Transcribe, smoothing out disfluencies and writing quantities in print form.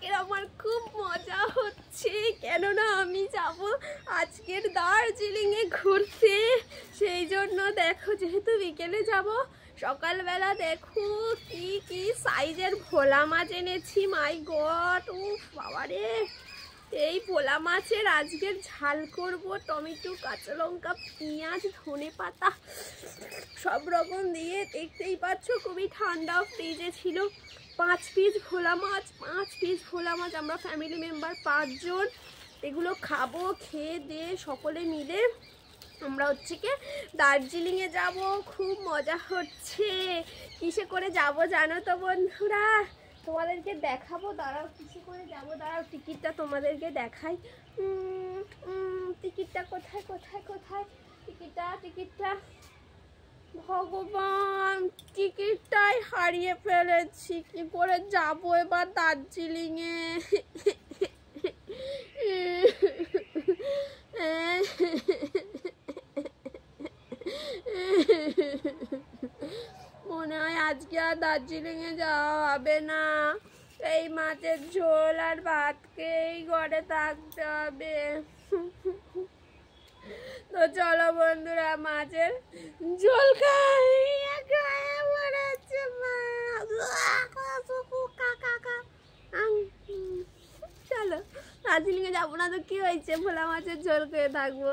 আজকের আমার খুব মজা হচ্ছে, কেননা আমি যাব আজকের দার্জিলিংয়ে ঘুরতে। সেই জন্য দেখো, যেহেতু বিকেলে যাব, সকালবেলা দেখো কি কি সাইজের ভোলা মাছ এনেছি। মাই গড, উফ বাবারে! এই ভোলা মাছের আজকের ঝাল করব, টমেটো, কাঁচা লঙ্কা, পেঁয়াজ, ধনে পাতা সব রকম দিয়ে। দেখতেই পাচ্ছ খুবই ঠান্ডা, ফ্রিজে ছিল। 5 পিস ভোলা মাছ, 5 পিস ভোলা মাছ। আমরা ফ্যামিলি মেম্বার 5 জন এগুলো খাবো। খেয়ে দিয়ে সকলে মিলে আমরা হচ্ছে কি দার্জিলিংয়ে যাব। খুব মজা হচ্ছে। কিসে করে যাব জানো তো বন্ধুরা? তোমাদেরকে দেখাবো, দাঁড়াও কিসে করে যাব, দাঁড়াও টিকিটটা তোমাদেরকে দেখাই। টিকিটটা কোথায় কোথায় কোথায়? টিকিটটা ভগবান, টিকিটটাই হারিয়ে ফেলেছি। কি করে যাব এবার দার্জিলিংয়ে? মনে হয় আজকে আর দার্জিলিংয়ে যাওয়া হবে না। এই মাছের ঝোল আর ভাতকেই ঘরে থাকতে হবে। তো চলো বন্ধুরা, মাছের ঝোল খাই। চলো, দার্জিলিংয়ে যাবো না তো কি হয়েছে, ভোলা মাছের ঝোল খেয়ে থাকবো।